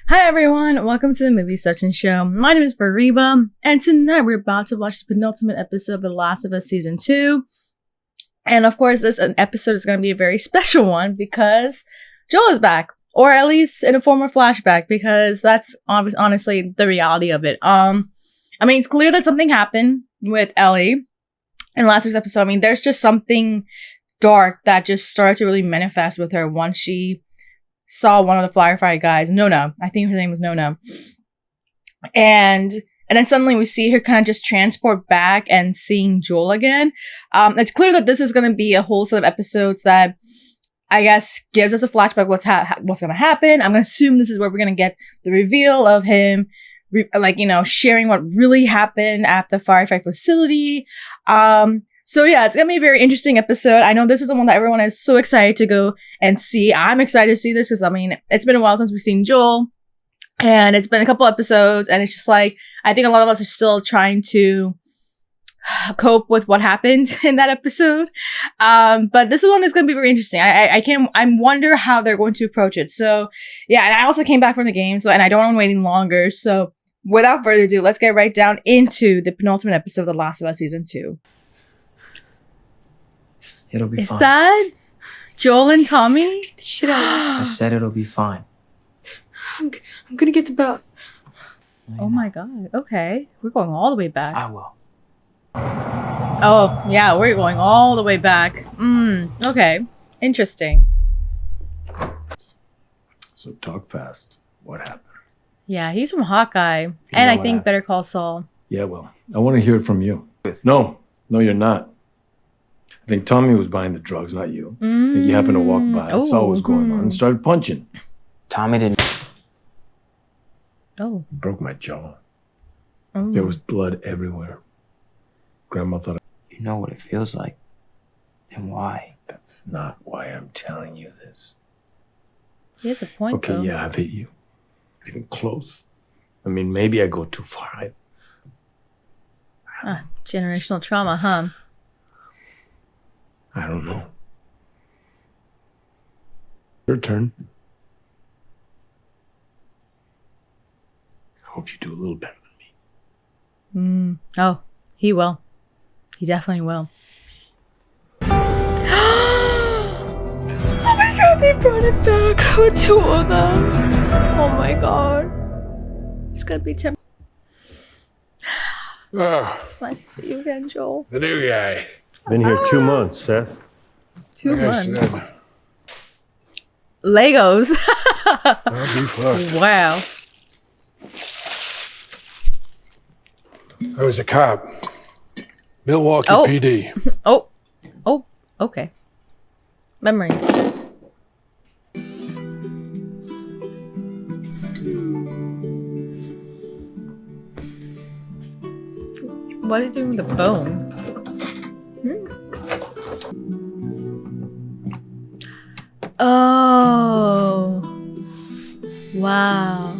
Hi everyone, welcome to the Movie Session Show. My name is Fariba, and tonight we're about to watch the penultimate episode of The Last of Us Season 2. And of course, this episode is going to be a very special one because Joel is back, or at least in a form of flashback, because that's honestly the reality of it. I mean, it's clear that something happened with Ellie in last week's episode. I mean, there's just something dark that just started to really manifest with her once she saw one of the firefighter guys, Nona. I think her name was Nona. And then suddenly we see her kind of just transport back and seeing Joel again. It's clear that this is going to be a whole set of episodes that I guess gives us a flashback what's going to happen. I'm going to assume this is where we're going to get the reveal of him, sharing what really happened at the firefight facility. So yeah, it's gonna be a very interesting episode. I know this is the one that everyone is so excited to go and see. I'm excited to see this because, I mean, it's been a while since we've seen Joel. And it's been a couple episodes, and it's just like, I think a lot of us are still trying to cope with what happened in that episode. But this one is gonna be very interesting. I wonder how they're going to approach it. So yeah, and I also came back from the game, and I don't want to wait any longer. So without further ado, let's get right down into the penultimate episode of The Last of Us Season 2. It'll be fine. Is that Joel and Tommy? Get the shit out. I said it'll be fine. I'm gonna get the belt. Oh my god. Okay. We're going all the way back. I will. Oh, yeah, we're going all the way back. Okay. Interesting. So talk fast. What happened? Yeah, he's from Hawkeye. And I think Better Call Saul. Yeah, well, I want to hear it from you. No, you're not. I think Tommy was buying the drugs, not you. I think you happened to walk by and saw what was going on and started punching. Tommy didn't. Oh. He broke my jaw. Oh. There was blood everywhere. Grandma thought... You know what it feels like. Then why? That's not why I'm telling you this. He has a point, though. Okay, yeah, I've hit you. Even close. I mean, maybe I go too far. Generational trauma, huh? I don't know. Your turn. I hope you do a little better than me. Oh, he will. He definitely will. Oh my god, they brought it back with two of them. Oh my god. It's gonna be Tim. Oh, It's nice to see you again, Joel. the new guy. Been here 2 months, Seth. 2 Like I months. said, Legos. I'll be fucked. Wow. I was a cop. Milwaukee Oh. PD. Oh, okay. Memories. What are you doing with the bone? Oh. Wow.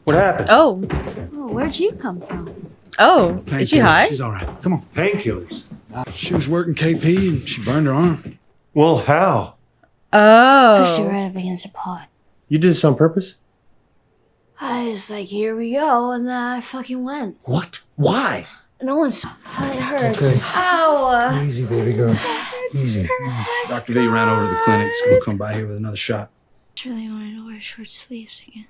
What happened? Oh. Oh, where'd you come from? Oh. Is she high? She's all right. Come on. Painkillers. She was working KP and she burned her arm. Well, how? Pushed you Oh. right up against a pot. You did this on purpose? I was like, here we go, and then I fucking went. What? Why? No one's. It hurts. Okay. Ow! Easy, baby girl. Easy. Dr. V ran over to the clinic. He's gonna come by here with another shot. I really wanted to wear short sleeves again.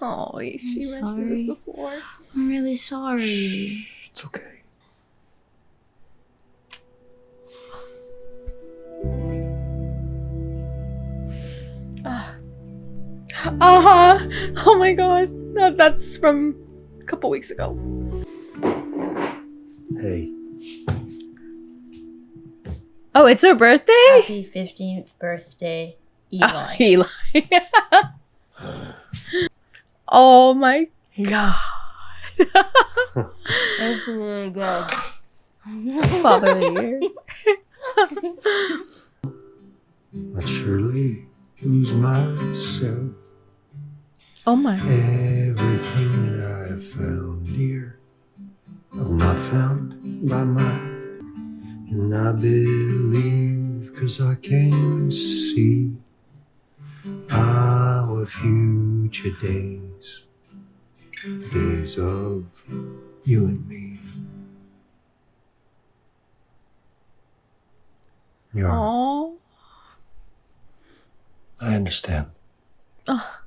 Oh, she I'm mentioned this sorry. before. I'm really sorry. It's okay. Oh my god. That's from a couple weeks ago. Hey. Oh, it's her birthday? Happy 15th birthday, Oh, Eli. Eli. Oh my god. That's really good. Father of the year. I surely lose myself. Oh my. Everything that I've found here, I've not found by mine. And I believe, 'cause 'cause I can see our future days, days of you and me. You're, Aww. I understand. Oh.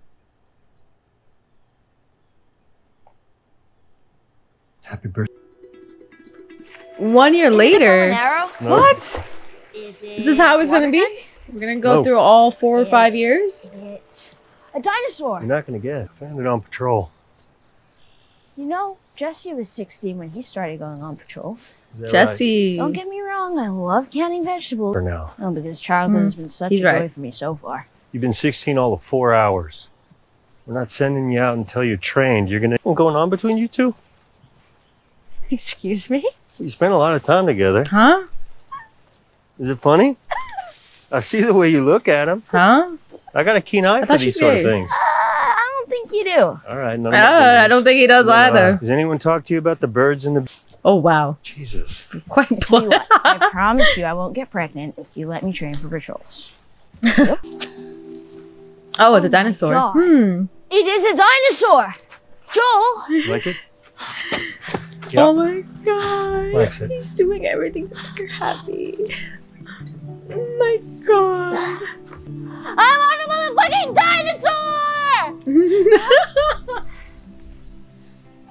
Happy birthday. 1 year later. No. What? Is this how it's gonna be? We're gonna go through all 4 or 5 years? It's a dinosaur. You're not gonna get it. Found it on patrol. You know, Jesse was 16 when he started going on patrols. Is that Jesse. Don't get me wrong, I love counting vegetables. right? For now. No, because childhood has been such He's a joy right. for me so far. You've been 16 all of 4 hours. We're not sending you out until you're trained. You're gonna. What's going on between you two? Excuse me? You spent a lot of time together. Huh? Is it funny? I see the way you look at him. Huh? I got a keen eye for thought these you sort of did. things. I don't think you do. All right. None of my I business. don't think he does either. Does anyone talk to you about the birds and the? Oh, wow. Jesus. Quite Tell you blunt. what, I promise you I won't get pregnant if you let me train for patrols. Oh, it's a dinosaur. God. Hmm. It is a dinosaur! Joel! You like it? Oh my god. Likes it. He's doing everything to make her happy. Oh my god. I want a motherfucking dinosaur!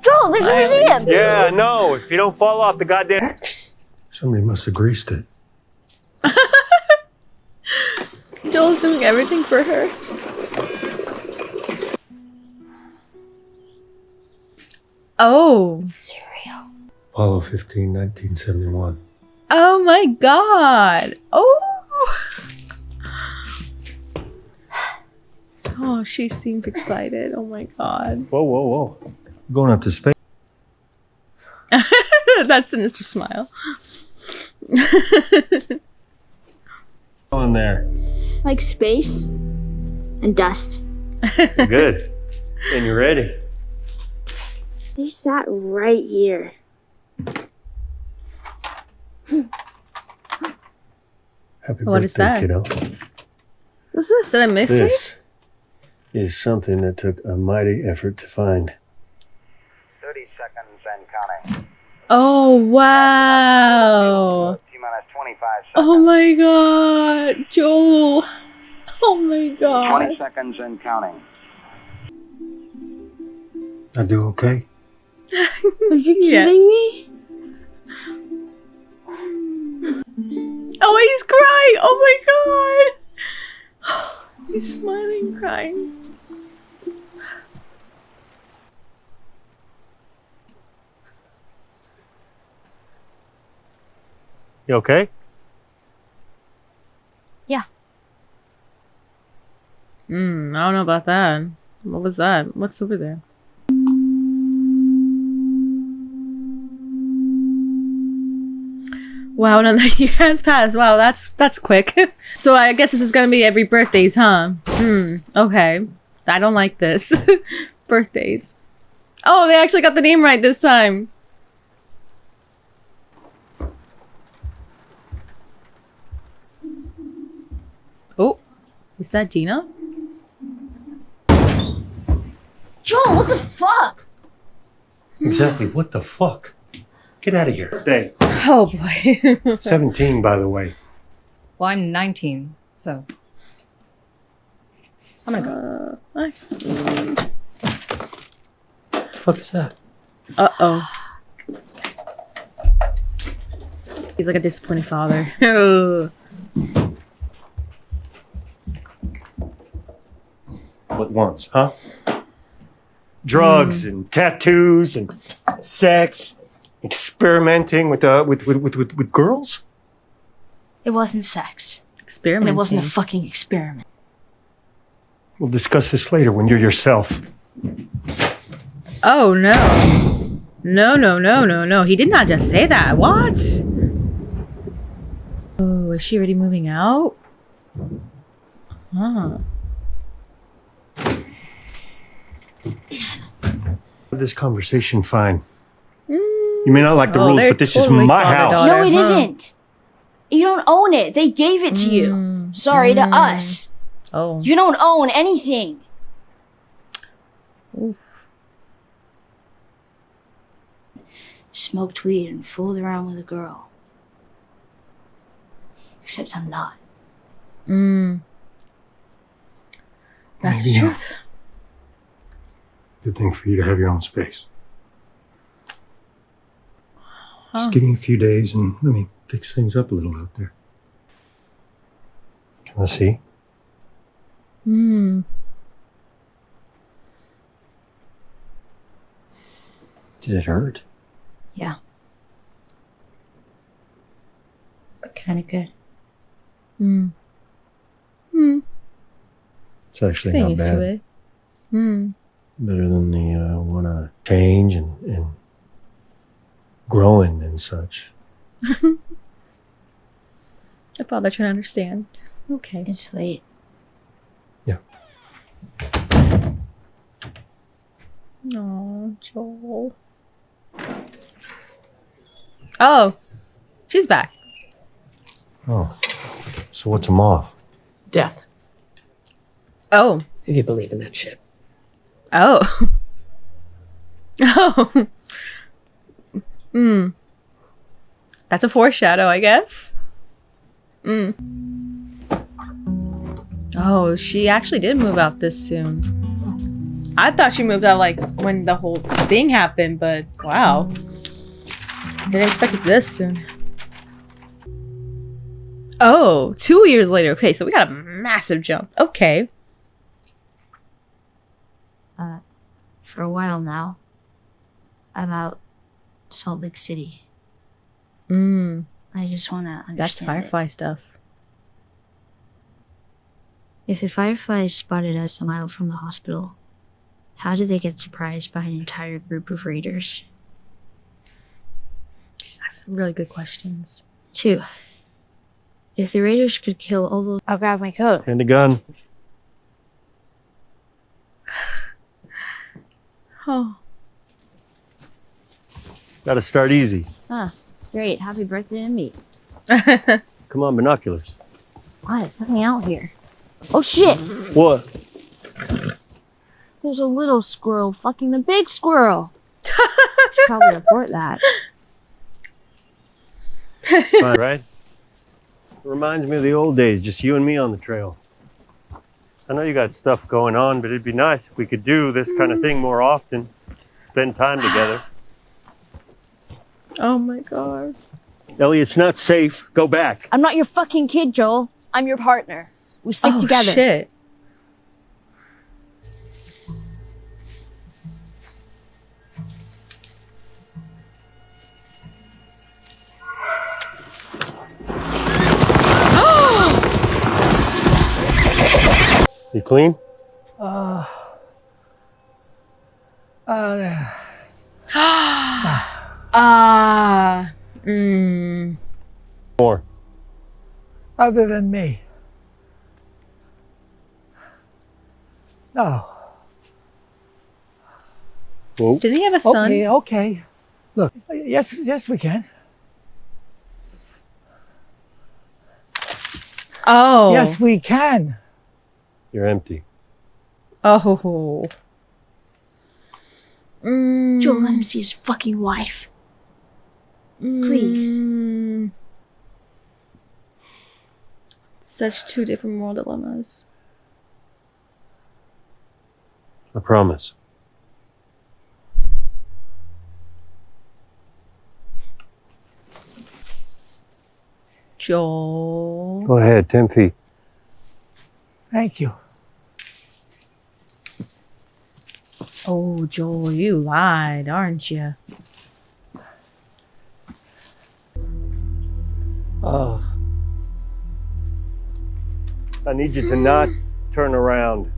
Joel, there's a museum! Yeah. No. If you don't fall off the goddamn. Somebody must have greased it. Joel's doing everything for her. Oh. Is it real? Apollo 15, 1971. Oh my god. Oh. Oh, she seems excited. Oh my god. Whoa, whoa, whoa. Going up to space. That sinister smile. On there. Like space and dust. Good. And you're ready. They sat right here. Happy What is birthday, that? kiddo. What's this? Did I miss it? This is something that took a mighty effort to find. 30 seconds and counting. Oh, wow. T-minus 25 seconds. Oh my god. Joel. Oh my god. 20 seconds and counting. I do okay? Are you kidding Yes. me? Oh, he's crying. Oh my god. He's smiling, crying. You okay? Yeah. I don't know about that. What was that? What's over there? Wow, another year has passed. Wow, that's quick. So I guess this is gonna be every birthdays, huh? Okay. I don't like this. Birthdays. Oh, they actually got the name right this time. Oh, is that Dina? Joel, what the fuck? Exactly. What the fuck? Get out of here. Hey, Oh boy. 17, by the way. Well, I'm 19, so. I'm gonna go. What the fuck is that? Uh-oh. He's like a disappointed father. Oh. All at once, huh? Drugs and tattoos and sex, experimenting with girls. It wasn't sex. And Experimenting. it wasn't a fucking experiment. We'll discuss this later when you're yourself. Oh no. No. He did not just say that. What? Oh, is she already moving out? Huh. This conversation fine. You may not like the rules, they're but this totally is my father-daughter. house. No, it huh? isn't. You don't own it. They gave it to you. Sorry, to us. Oh. You don't own anything. Oof. Smoked weed and fooled around with a girl. Except I'm not. That's the truth. Good thing for you to have your own space. Huh. Just give me a few days and let me fix things up a little out there. Can I see? Hmm. Did it hurt? Yeah. But kind of good. It's actually Getting not used to bad. it. Better than the wanna change and growing and such. I thought they're trying to understand. Okay. It's late. Yeah. No, Joel. Oh, she's back. Oh. So what's a moth? Death, Oh. if you believe in that shit. Oh. Oh. That's a foreshadow, I guess. Oh, she actually did move out this soon. I thought she moved out like when the whole thing happened, but wow. Didn't expect it this soon. Oh, 2 years later. Okay, so we got a massive jump. Okay. For a while now. I'm out Salt Lake City. I just want to understand. That's Firefly stuff. If the Fireflies spotted us a mile from the hospital, how did they get surprised by an entire group of raiders? That's really good questions. 2. If the raiders could kill all those... I'll grab my coat. And a gun. Oh. Gotta start easy. Ah, great. Happy birthday to me. Come on, binoculars. Why is something out here? Oh shit! What? There's a little squirrel fucking the big squirrel. Should probably report that. Fine, right? It reminds me of the old days, just you and me on the trail. I know you got stuff going on, but it'd be nice if we could do this kind of thing more often. Spend time together. Oh my god. Ellie, it's not safe. Go back. I'm not your fucking kid, Joel. I'm your partner. We stick together. Shit. You clean? More. Other than me. No. Whoa. Didn't he have a son? Okay, okay. Look, yes, we can. Oh. Yes, we can. You're empty. Oh. Joel, let him see his fucking wife. Please. Such two different moral dilemmas. I promise. Joel. Go ahead, 10 feet. Thank you. Oh, Joel, you lied, aren't you? Oh, I need you to not turn around.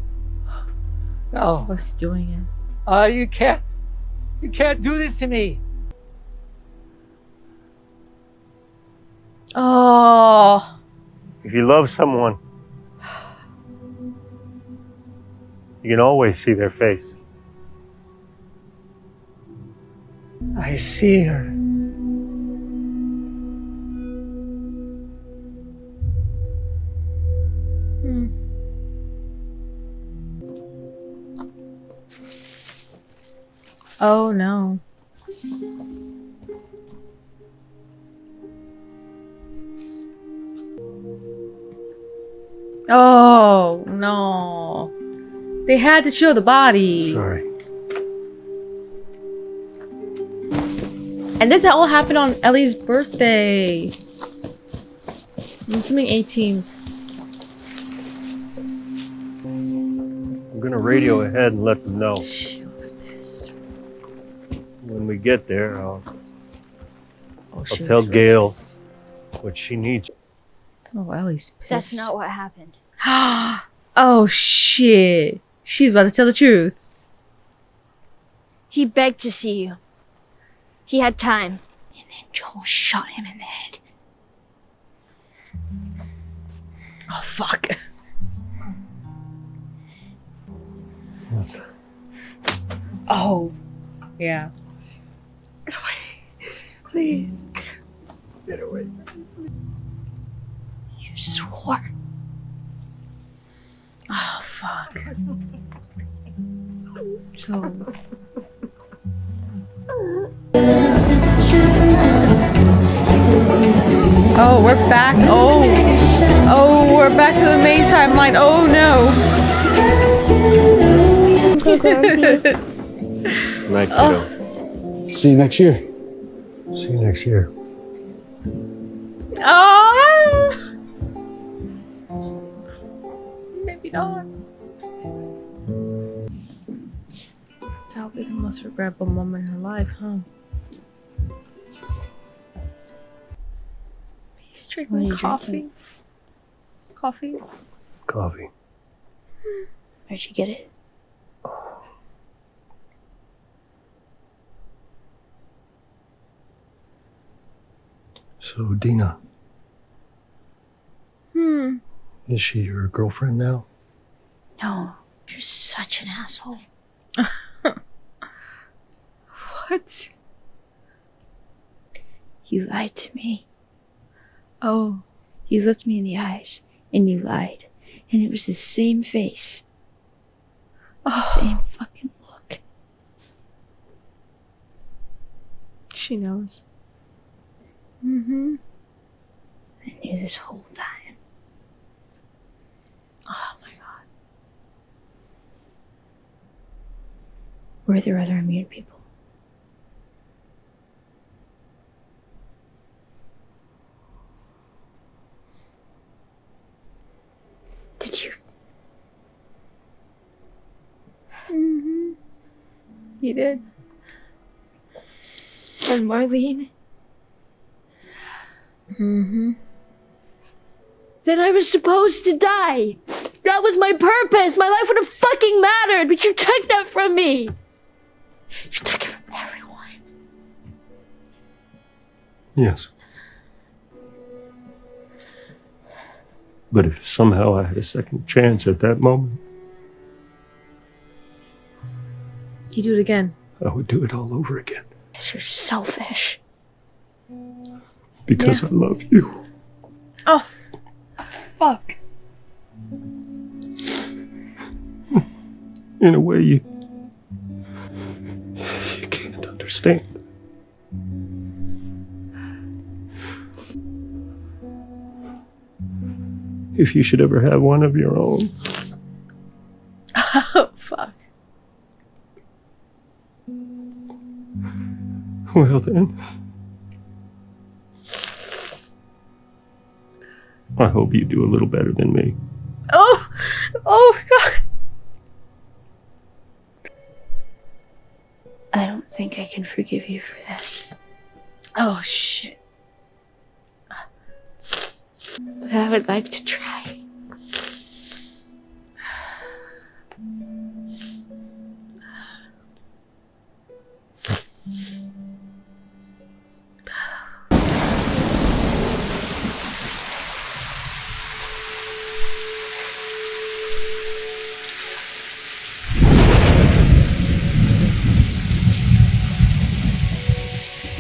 no. What's doing it? You can't do this to me. Oh. If you love someone, you can always see their face. I see her. Oh no. Oh no. They had to show the body. Sorry. And this all happened on Ellie's birthday. I'm assuming 18th. I'm gonna radio ahead and let them know. She looks pissed. When we get there, I'll She tell looks really Gail pissed. what she needs. Oh, Ellie's pissed. That's not what happened. Oh shit. She's about to tell the truth. He begged to see you. He had time. And then Joel shot him in the head. Oh fuck. Oh. Yeah. Get away. Please. Get away. You swore. Oh fuck. So oh, we're back. Oh, we're back to the main timeline. Oh no. Night, kiddo. See you next year. See you next year. Oh. Maybe not. That'll be the most regrettable moment in her life, huh? He's drinking you coffee. drinking? Coffee. Coffee. Where'd you get it? So, Dina, is she your girlfriend now? No, you're such an asshole. What? You lied to me. Oh. You looked me in the eyes and you lied. And it was the same face. Same fucking look. She knows. Mm-hmm. I knew this whole time. Oh my god. Were there other immune people? Did you? Mm-hmm. He did. And Marlene? Mm-hmm. Then I was supposed to die. That was my purpose. My life would have fucking mattered, but you took that from me. You took it from everyone. Yes. But if somehow I had a second chance at that moment, You do it again. I would do it all over again. Because you're selfish. Because I love you. Oh. Fuck. In a way you can't understand. If you should ever have one of your own, Oh, fuck. well then, I hope you do a little better than me. Oh. Oh, God. I don't think I can forgive you for this. Oh, shit. But I would like to try.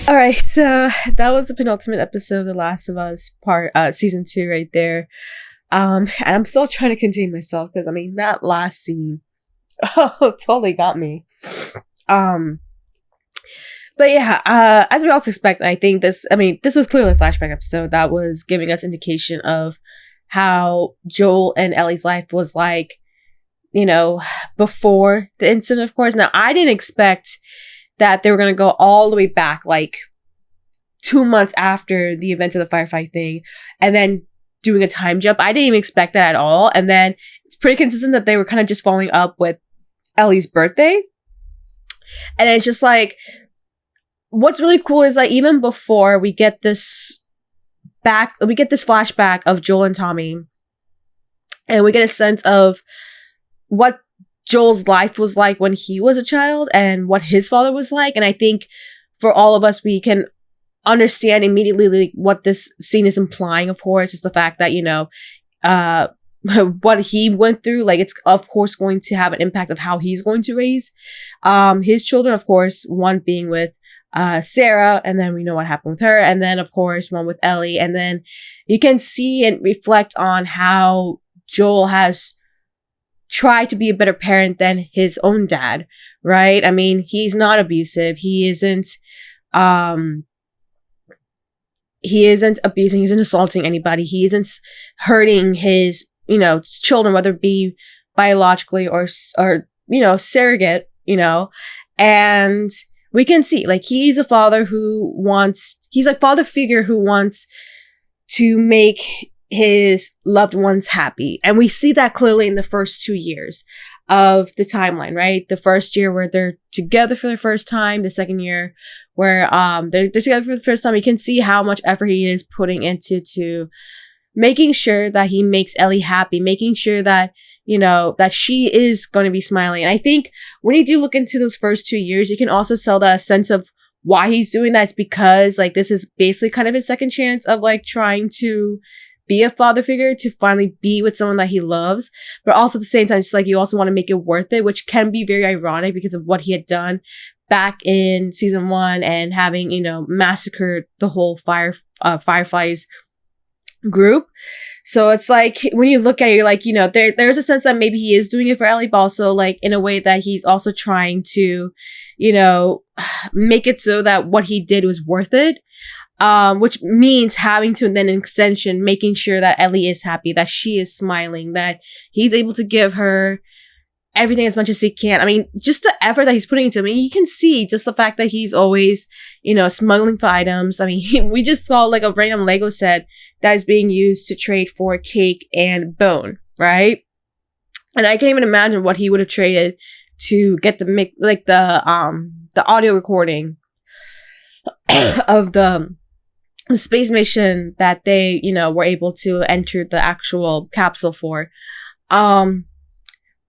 All right, so that was the penultimate episode of The Last of Us season 2 right there. And I'm still trying to contain myself because, I mean, that last scene, oh, totally got me. But yeah, as we also expect, I think this was clearly a flashback episode that was giving us indication of how Joel and Ellie's life was like, you know, before the incident, of course. Now, I didn't expect that they were going to go all the way back, like 2 months after the event of the firefight thing, and then doing a time jump. I didn't even expect that at all. And then it's pretty consistent that they were kind of just following up with Ellie's birthday. And it's just like, what's really cool is that even before we get this flashback of Joel and Tommy, and we get a sense of what Joel's life was like when he was a child and what his father was like. And I think for all of us, we can understand immediately like, what this scene is implying, of course, is the fact that, you know, what he went through, like, it's of course going to have an impact of how he's going to raise his children, of course, one being with Sarah, and then we know what happened with her, and then of course one with Ellie, and then you can see and reflect on how Joel has tried to be a better parent than his own dad, right? I mean, he's not abusive, he isn't abusing, he isn't assaulting anybody, he isn't hurting his, you know, children, whether it be biologically or you know, surrogate, you know. And we can see, like, he's a father he's a father figure who wants to make his loved ones happy. And we see that clearly in the first 2 years of the timeline, right? The first year where they're together for the first time, the second year where they're together for the first time. You can see how much effort he is putting into making sure that he makes Ellie happy, making sure that, you know, that she is going to be smiling. And I think when you do look into those first 2 years, you can also tell that a sense of why he's doing that is because, like, this is basically kind of his second chance of, like, trying to be a father figure, to finally be with someone that he loves. But also at the same time, it's like you also want to make it worth it, which can be very ironic because of what he had done back in season 1 and having, you know, massacred the whole Fireflies group. So it's like when you look at it, you're like, you know, there's a sense that maybe he is doing it for Ellie, but also like in a way that he's also trying to, you know, make it so that what he did was worth it. Which means having to, and then an extension, making sure that Ellie is happy, that she is smiling, that he's able to give her everything as much as he can. I mean, just the effort that he's putting into it. I mean, you can see just the fact that he's always, you know, smuggling for items. I mean, we just saw like a random Lego set that is being used to trade for cake and bone, right? And I can't even imagine what he would have traded to get the audio recording of the space mission that they, you know, were able to enter the actual capsule for.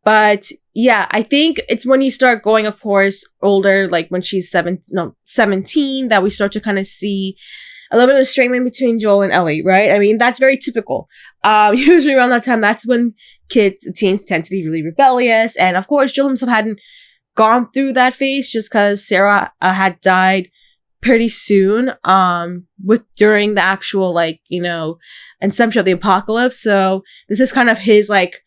But yeah, I think it's when you start going, of course, older, like when she's 17, that we start to kind of see a little bit of estrangement between Joel and Ellie, right? I mean, that's very typical. Usually around that time, that's when teens tend to be really rebellious. And of course, Joel himself hadn't gone through that phase just because Sarah had died pretty soon, during the actual, like, you know, inception of the apocalypse. So this is kind of his, like,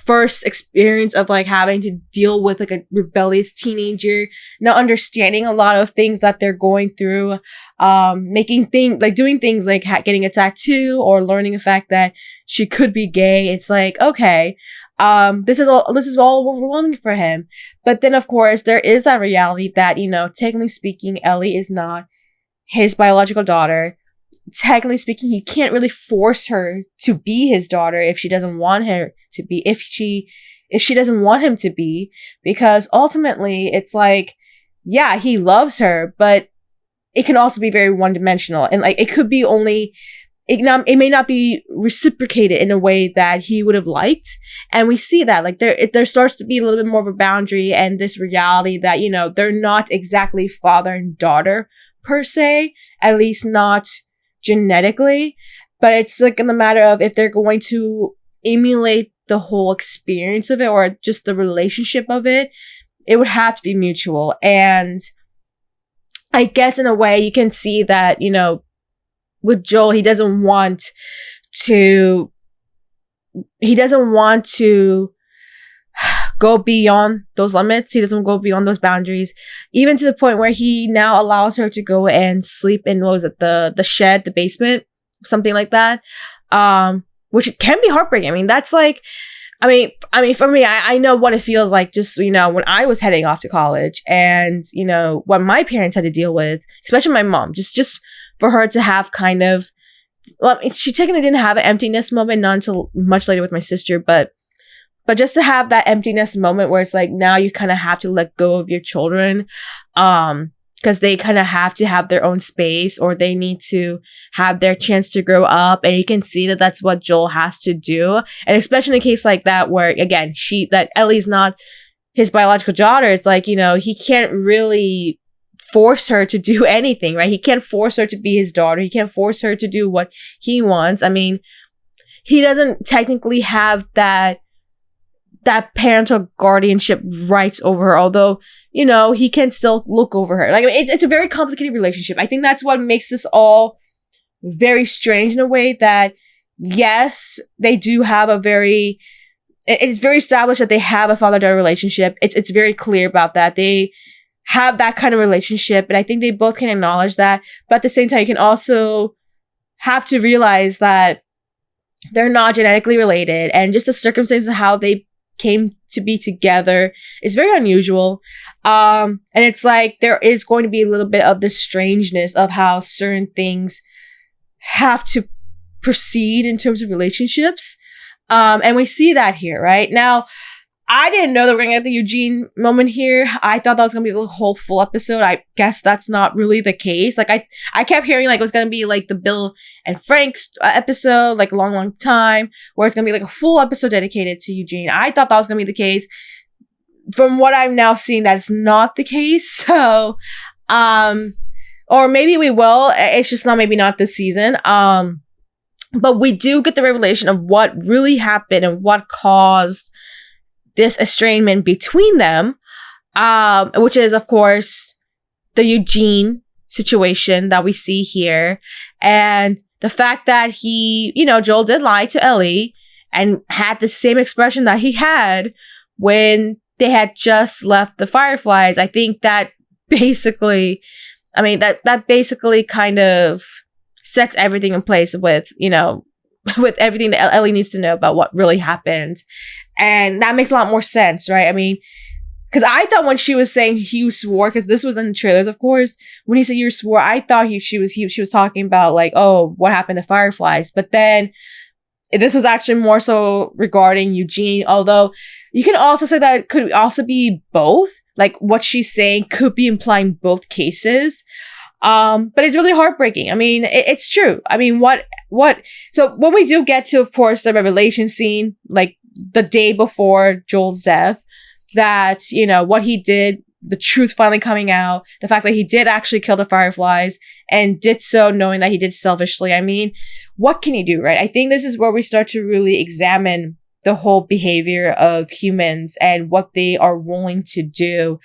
first experience of, like, having to deal with, like, a rebellious teenager, not understanding a lot of things that they're going through, doing things like getting a tattoo or learning the fact that she could be gay. It's like, okay, this is all overwhelming for him. But then, of course, there is that reality that, you know, technically speaking, Ellie is not his biological daughter. Technically speaking, he can't really force her to be his daughter if she doesn't want her to be, if she doesn't want him to be, because ultimately it's like, yeah, he loves her, but it can also be very one-dimensional, and like it could be only, it may not be reciprocated in a way that he would have liked. And we see that, like, there starts to be a little bit more of a boundary and this reality that, you know, they're not exactly father and daughter per se, at least not genetically, but it's like in the matter of if they're going to emulate the whole experience of it or just the relationship of it, it would have to be mutual. And I guess in a way you can see that, you know, with Joel, he doesn't want to he doesn't want to go beyond those limits. He doesn't go beyond those boundaries, even to the point where he now allows her to go and sleep in, what was it, the shed, the basement, something like that. Which can be heartbreaking. I mean, that's like, I mean, for me, I know what it feels like just, you know, when I was heading off to college and, you know, what my parents had to deal with, especially my mom, just for her to have kind of, well, she technically didn't have an emptiness moment, not until much later with my sister, but just to have that emptiness moment where it's like, now you kind of have to let go of your children, because they kind of have to have their own space, or they need to have their chance to grow up. And you can see that that's what Joel has to do. And especially in a case like that, where again, that Ellie's not his biological daughter. It's like, you know, he can't really force her to do anything, right? He can't force her to be his daughter. He can't force her to do what he wants. I mean, he doesn't technically have that parental guardianship rights over her, although, you know, he can still look over her. Like, I mean, it's a very complicated relationship. I think that's what makes this all very strange in a way that, yes, they do have it's very established that they have a father-daughter relationship. It's very clear about that. They have that kind of relationship, and I think they both can acknowledge that. But at the same time, you can also have to realize that they're not genetically related, and just the circumstances of how they came to be together is very unusual. And it's like there is going to be a little bit of the strangeness of how certain things have to proceed in terms of relationships. And we see that here, right? Now, I didn't know that we're going to get the Eugene moment here. I thought that was going to be a whole full episode. I guess that's not really the case. Like, I kept hearing like it was going to be like the Bill and Frank's episode, like a long, long time, where it's going to be like a full episode dedicated to Eugene. I thought that was going to be the case. From what I'm now seeing, that's not the case. So, or maybe we will. It's just maybe not this season. But we do get the revelation of what really happened and what caused this estrangement between them, which is, of course, the Eugene situation that we see here. And the fact that he, you know, Joel did lie to Ellie and had the same expression that he had when they had just left the Fireflies. I think that basically, that basically kind of sets everything in place with, you know, with everything that Ellie needs to know about what really happened. And that makes a lot more sense, right? I mean, because I thought when she was saying you swore, because this was in the trailers, of course, when he said you swore, I thought she was talking about like, oh, what happened to Fireflies. But then this was actually more so regarding Eugene, although you can also say that it could also be both. Like what she's saying could be implying both cases. But it's really heartbreaking. I mean, it's true. I mean, so when we do get to, of course, the revelation scene, like the day before Joel's death, that, you know, what he did, the truth finally coming out, the fact that he did actually kill the Fireflies and did so knowing that he did selfishly. I mean, what can he do, right? I think this is where we start to really examine the whole behavior of humans and what they are willing to do.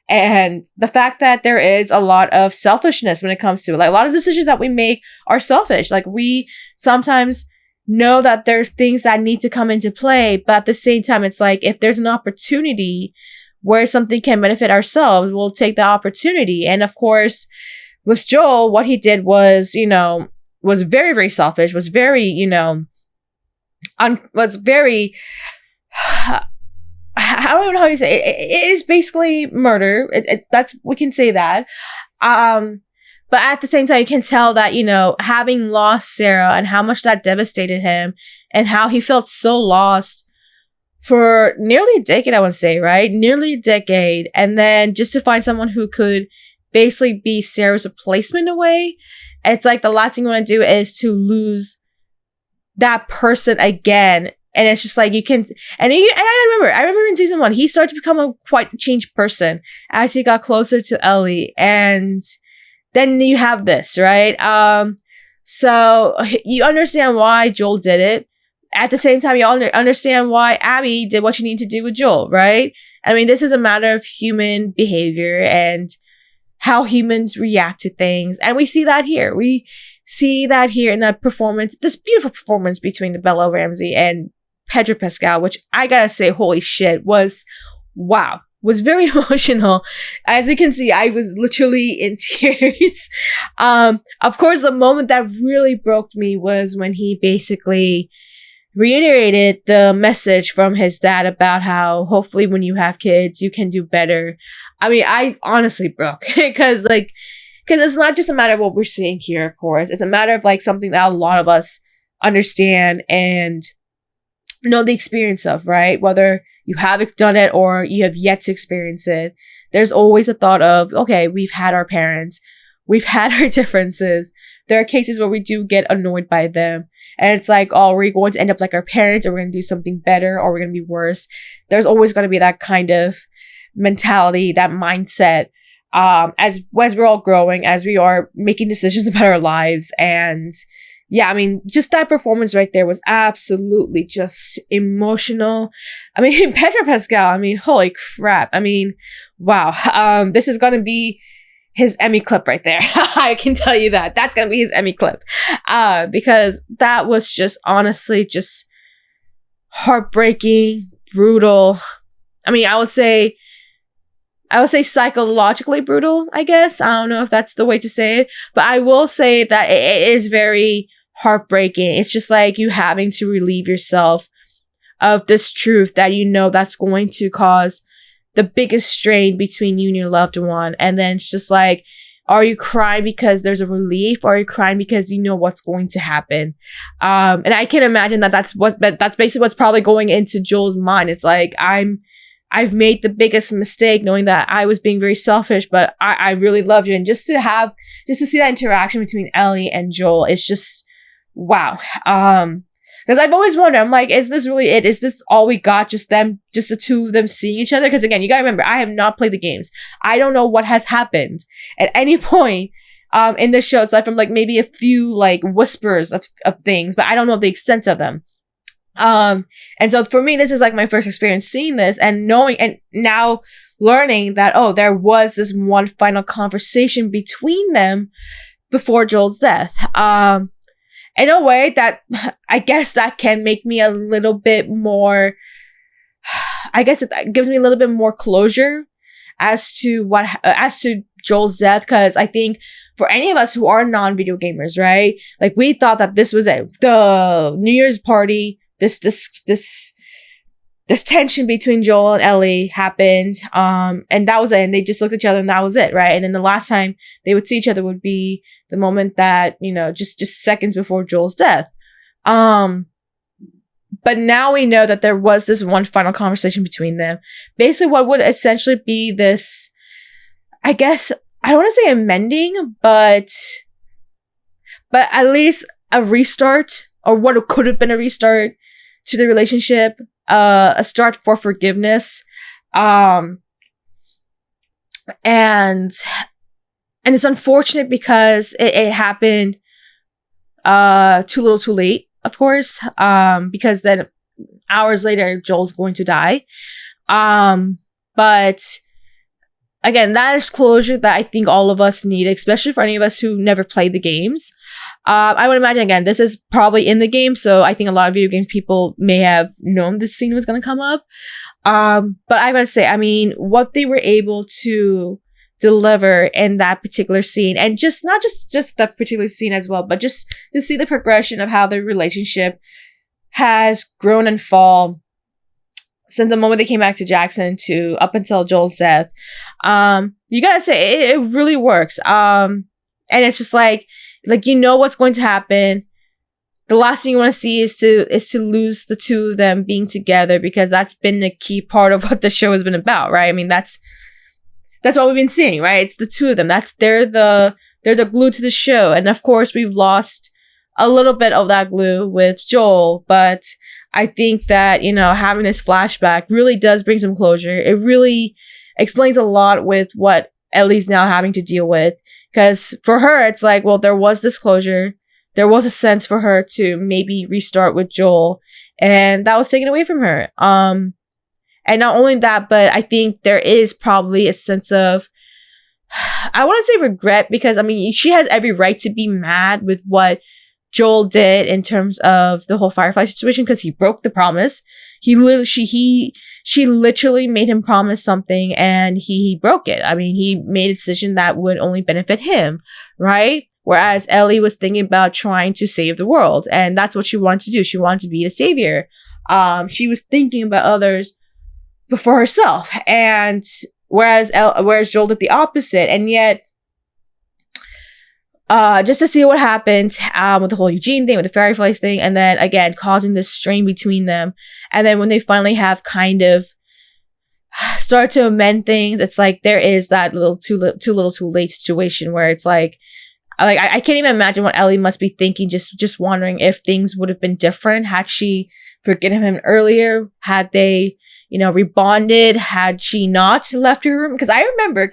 And the fact that there is a lot of selfishness when it comes to it. Like a lot of decisions that we make are selfish. Like we sometimes know that there's things that need to come into play, but at the same time, it's like if there's an opportunity where something can benefit ourselves, we'll take the opportunity. And of course, with Joel, what he did was, you know, was very, very selfish, was very, you know, was very, I don't even know how you say it. It is basically murder. That's, we can say that. But at the same time, you can tell that, you know, having lost Sarah and how much that devastated him and how he felt so lost for nearly a decade, I would say, right? Nearly a decade. And then just to find someone who could basically be Sarah's replacement in a way, it's like the last thing you want to do is to lose that person again. And it's just like you can, and I remember in season 1, he started to become a quite changed person as he got closer to Ellie. And then you have this, right? So you understand why Joel did it. At the same time, you understand why Abby did what she needed to do with Joel, right? I mean, this is a matter of human behavior and how humans react to things. And we see that here. We see that here in that performance, this beautiful performance between Bella Ramsey and Pedro Pascal, which I gotta say, holy shit, was very emotional. As you can see, I was literally in tears. Of course, the moment that really broke me was when he basically reiterated the message from his dad about how hopefully when you have kids, you can do better. I mean, I honestly broke because it's not just a matter of what we're seeing here, of course. It's a matter of like something that a lot of us understand and know the experience of, right? Whether you have done it or you have yet to experience it, there's always a thought of, okay, we've had our parents, we've had our differences. There are cases where we do get annoyed by them. And it's like, oh, we're going to end up like our parents, or we're going to do something better, or we're going to be worse. There's always going to be that kind of mentality, that mindset, as we're all growing, as we are making decisions about our lives. And yeah, I mean, just that performance right there was absolutely just emotional. I mean, Pedro Pascal, I mean, holy crap. I mean, wow. This is going to be his Emmy clip right there. I can tell you that. That's going to be his Emmy clip. Because that was just honestly just heartbreaking, brutal. I mean, I would say psychologically brutal, I guess. I don't know if that's the way to say it. But I will say that it is very heartbreaking. It's just like you having to relieve yourself of this truth that you know that's going to cause the biggest strain between you and your loved one. And then it's just like, are you crying because there's a relief, or are you crying because you know what's going to happen? And I can imagine that's basically what's probably going into Joel's mind. It's like, I've made the biggest mistake knowing that I was being very selfish, but I really loved you. And just to see that interaction between Ellie and Joel, it's just, wow. Because I've always wondered, I'm like, is this really it? Is this all we got? Just the two of them seeing each other? Because again, you gotta remember, I have not played the games. I don't know what has happened at any point in this show, aside from like maybe a few like whispers of things, but I don't know the extent of them. And so for me, this is like my first experience seeing this and knowing, and now learning that, oh, there was this one final conversation between them before Joel's death. In a way that I guess that can make me a little bit more, I guess it gives me a little bit more closure as to Joel's death. Cause I think for any of us who are non-video gamers, right? Like we thought that this was it. The New Year's party, this tension between Joel and Ellie happened. And that was it. And they just looked at each other and that was it, right? And then the last time they would see each other would be the moment that, you know, just seconds before Joel's death. But now we know that there was this one final conversation between them. Basically what would essentially be this, I guess, I don't want to say amending, but at least a restart, or what could have been a restart to the relationship, a start for forgiveness. And it's unfortunate because it happened too little too late, of course, because then hours later Joel's going to die. But again, that is closure that I think all of us need, especially for any of us who never played the games. I would imagine, again, this is probably in the game, so I think a lot of video game people may have known this scene was going to come up. But I gotta say, I mean, what they were able to deliver in that particular scene, and just not just that particular scene as well, but just to see the progression of how their relationship has grown and fallen since the moment they came back to Jackson to up until Joel's death. You gotta say, it really works. And it's just like, you know what's going to happen. The last thing you want to see is to lose the two of them being together, because that's been the key part of what the show has been about, right? I mean, that's what we've been seeing, right? It's the two of them. They're the glue to the show. And of course, we've lost a little bit of that glue with Joel, but I think that, you know, having this flashback really does bring some closure. It really explains a lot with what Ellie's now having to deal with. Because for her, it's like, well, there was this closure. There was a sense for her to maybe restart with Joel. And that was taken away from her. And not only that, but I think there is probably a sense of, I want to say regret, because, I mean, she has every right to be mad with what Joel did in terms of the whole Firefly situation, because he broke the promise. She literally made him promise something and he broke it. I mean, he made a decision that would only benefit him, right? Whereas Ellie was thinking about trying to save the world, and that's what she wanted to do. She wanted to be a savior. She was thinking about others before herself, and whereas Joel did the opposite. And yet, just to see what happened with the whole Eugene thing, with the Fireflies thing, and then again causing this strain between them, and then when they finally have kind of start to amend things, it's like there is that too little too late situation where it's like I can't even imagine what Ellie must be thinking, just wondering if things would have been different had she forgiven him earlier, had they, rebonded, had she not left her room. Because I remember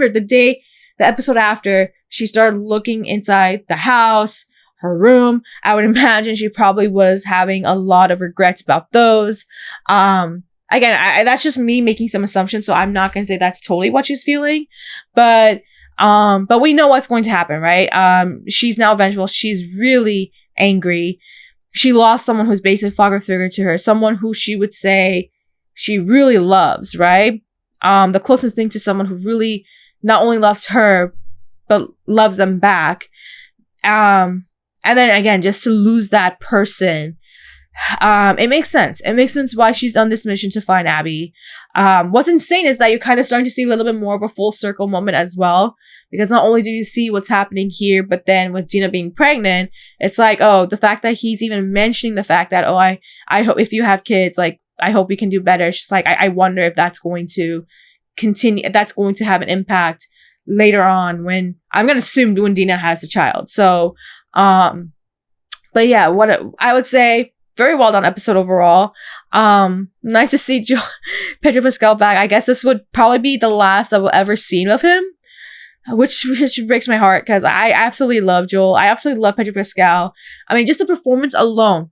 the episode after she started looking inside the house, her room. I would imagine she probably was having a lot of regrets about those. Again, that's just me making some assumptions, so I'm not going to say that's totally what she's feeling, but we know what's going to happen, right? She's now vengeful. She's really angry. She lost someone who's basically a father figure to her, someone who she would say she really loves, right? The closest thing to someone who really not only loves her, but loves them back. And then again, just to lose that person, it makes sense. It makes sense why she's on this mission to find Abby. What's insane is that you're kind of starting to see a little bit more of a full circle moment as well, because not only do you see what's happening here, but then with Dina being pregnant, it's like, oh, the fact that he's even mentioning the fact that, oh, I hope if you have kids, like, I hope we can do better. It's just like, I wonder if that's going to continue, that's going to have an impact later on when, I'm going to assume when Dina has a child. So, but yeah, I would say, very well done episode overall. Nice to see Pedro Pascal back. I guess this would probably be the last I will ever see of him, which breaks my heart because I absolutely love Joel. I absolutely love Pedro Pascal. I mean, just the performance alone,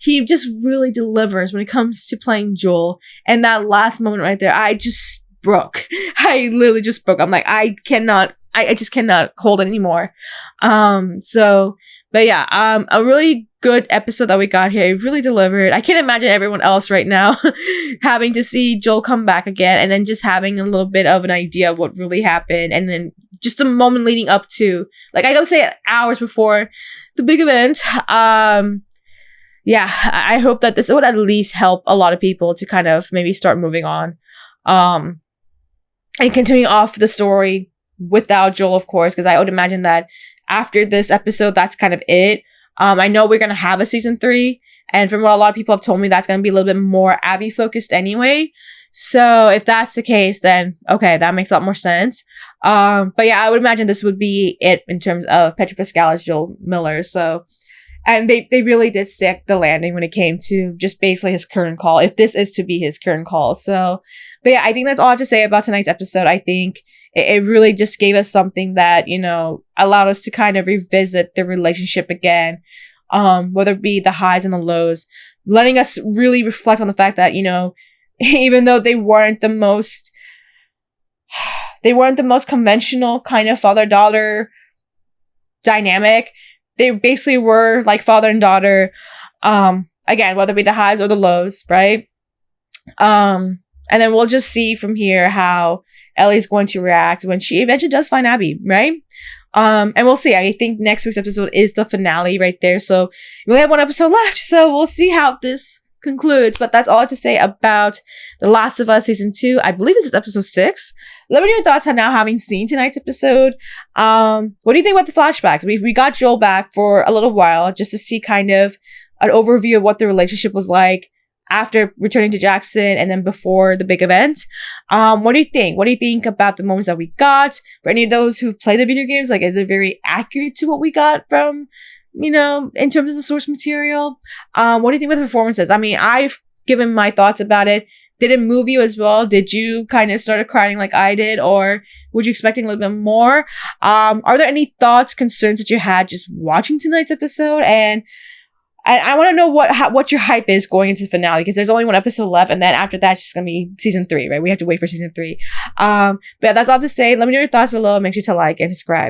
he just really delivers when it comes to playing Joel. And that last moment right there, I just broke. I literally just broke. I'm like, I just cannot hold it anymore. But yeah, a really good episode that we got here. It really delivered. I can't imagine everyone else right now having to see Joel come back again and then just having a little bit of an idea of what really happened, and then just a moment leading up to, like, I gotta say, hours before the big event. Yeah, I hope that this would at least help a lot of people to kind of maybe start moving on, and continue off the story without Joel, of course, because I would imagine that after this episode, that's kind of it. I know we're going to have a season 3, and from what a lot of people have told me, that's going to be a little bit more Abby focused anyway. So if that's the case, then okay, that makes a lot more sense. But yeah, I would imagine this would be it in terms of Pedro Pascal as Joel Miller. So, and they really did stick the landing when it came to just basically his current call, if this is to be his current call. So, but yeah, I think that's all I have to say about tonight's episode. I think it really just gave us something that, allowed us to kind of revisit the relationship again, whether it be the highs and the lows, letting us really reflect on the fact that, even though they weren't the most conventional kind of father-daughter dynamic, they basically were like father and daughter, again, whether it be the highs or the lows, right? And then we'll just see from here how Ellie's going to react when she eventually does find Abby, right? And we'll see. I think next week's episode is the finale right there. So we only have one episode left. So we'll see how this concludes. But that's all I have to say about The Last of Us Season 2. I believe this is episode 6. Let me know your thoughts on now having seen tonight's episode. What do you think about the flashbacks? We got Joel back for a little while just to see kind of an overview of what the relationship was like after returning to Jackson and then before the big event. What do you think? What do you think about the moments that we got? For any of those who play the video games, like, is it very accurate to what we got from, in terms of the source material? What do you think about the performances? I mean, I've given my thoughts about it. Did it move you as well? Did you kind of start crying like I did? Or were you expecting a little bit more? Are there any thoughts, concerns that you had just watching tonight's episode? And I want to know what your hype is going into the finale, because there's only one episode left, and then after that, it's just going to be season 3, right? We have to wait for season 3. But yeah, that's all to say. Let me know your thoughts below. Make sure to like and subscribe.